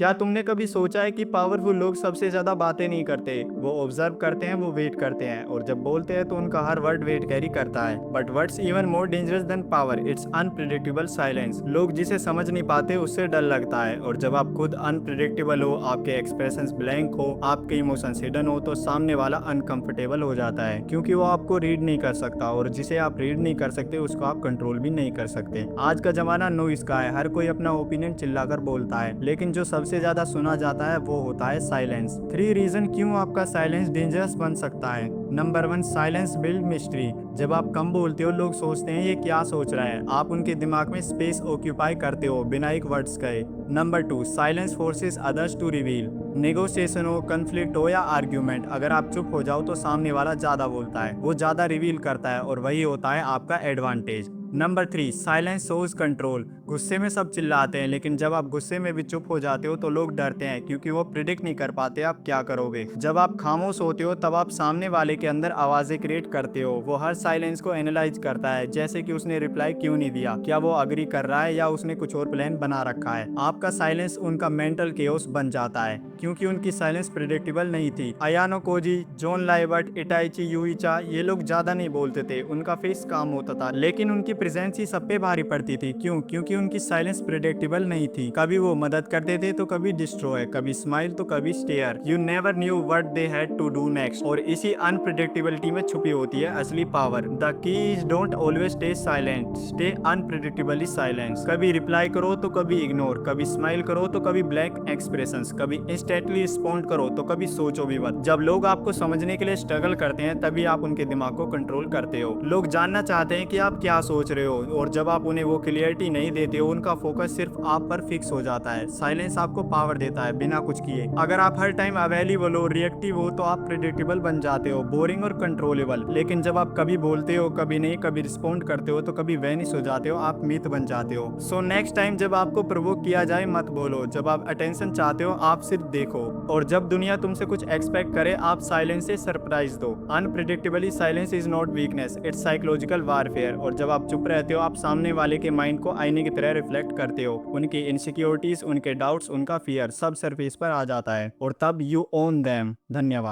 क्या तुमने कभी सोचा है कि पावरफुल लोग सबसे ज्यादा बातें नहीं करते, वो ऑब्जर्व करते हैं, वो वेट करते हैं, और जब बोलते हैं तो उनका हर वर्ड वेट कैरी करता है। But what's even more dangerous than power, it's unpredictable silence. लोग जिसे समझ नहीं पाते उससे डर लगता है, और जब आप खुद अनप्रिडिक्टेबल हो, आपके एक्सप्रेशंस ब्लैंक हो, आपके इमोशंस हिडन हो, तो सामने वाला अनकंफर्टेबल हो जाता है, क्योंकि वो आपको रीड नहीं कर सकता, और जिसे आप रीड नहीं कर सकते उसको आप कंट्रोल भी नहीं कर सकते। आज का जमाना नॉइज का है, हर कोई अपना ओपिनियन चिल्लाकर बोलता है, लेकिन जो सबसे ज्यादा सुना जाता है वो होता है साइलेंस। 3 रीजन क्यों आपका साइलेंस डेंजरस बन सकता है। Number 1, silence build mystery. जब आप कम बोलते हो लोग सोचते हैं ये क्या सोच रहा है, आप उनके दिमाग में स्पेस ऑक्यूपाई करते हो बिना एक वर्ड्स कहे। Number 2, silence forces others to reveal. Negotiation हो, कन्फ्लिक्ट हो या आर्ग्यूमेंट, अगर आप चुप हो जाओ तो सामने वाला ज्यादा बोलता है, वो ज्यादा रिवील करता है, और वही होता है आपका advantage. Number 3, silence shows control. गुस्से में सब चिल्लाते हैं, लेकिन जब आप गुस्से में भी चुप हो जाते हो तो लोग डरते हैं, क्योंकि वो प्रिडिक्ट नहीं कर पाते आप क्या करोगे। जब आप खामोश होते हो तब आप सामने वाले के अंदर आवाजें क्रिएट करते हो, वो हर साइलेंस को एनालाइज करता है, जैसे कि उसने रिप्लाई क्यों नहीं दिया, क्या वो अग्री कर रहा है या उसने कुछ और प्लान बना रखा है। आपका साइलेंस उनका मेंटल केओस बन जाता है, क्योंकि उनकी साइलेंस प्रिडिक्टेबल नहीं थी। अयानो कोजी, जॉन लाइबर्ट, इटाइची यूइचा, ये लोग ज्यादा नहीं बोलते थे, उनका फेस काम होता था, लेकिन उनकी प्रेजेंस ही सब पे भारी पड़ती थी। क्यों? क्योंकि उनकी साइलेंस प्रिडिक्टेबल नहीं थी। कभी वो मदद करते थे तो कभी डिस्ट्रॉय, कभी स्माइल तो कभी stare. You never knew what they had to do next, और इसी अनप्रिडिक्टेबिलिटी में छुपी होती है असली power. The key is don't always stay silent, stay unpredictably silent. कभी रिप्लाई करो तो कभी इग्नोर, कभी स्माइल करो तो कभी ब्लैंक एक्सप्रेशंस, कभी इंस्टेंटली रिस्पॉन्ड करो तो कभी सोचो भी मत। जब लोग आपको समझने के लिए स्ट्रगल करते हैं तभी आप उनके दिमाग को कंट्रोल करते हो। लोग जानना चाहते हैं कि आप क्या सोच रहे हो, और जब आप उन्हें वो क्लियरिटी नहीं देते हो उनका फोकस सिर्फ आप पर फिक्स हो जाता है। साइलेंस आपको पावर देता है बिना कुछ किए। अगर आप हर टाइम अवेलेबल हो, रिएक्टिव हो, तो आप प्रिडिक्टेबल बन जाते हो, बोरिंग और कंट्रोलेबल। लेकिन जब आप कभी बोलते हो, कभी नहीं, कभी रिस्पॉन्ड करते हो, तो कभी वैनिश हो जाते हो, आप मिथ बन जाते हो। सो नेक्स्ट टाइम जब आपको प्रोवोक किया जाए मत बोलो, जब आप अटेंशन चाहते हो आप सिर्फ देखो, और जब दुनिया तुमसे कुछ एक्सपेक्ट करे आप साइलेंस से सरप्राइज दो। Unpredictably silence is not weakness, it's psychological warfare. और जब आप चुप रहते हो आप सामने वाले के माइंड को आईने की तरह रिफ्लेक्ट करते हो, उनकी इनसिक्योरिटीज, उनके डाउट्स, उनका फियर सब सरफेस पर आ जाता है, और तब यू ओन देम। धन्यवाद।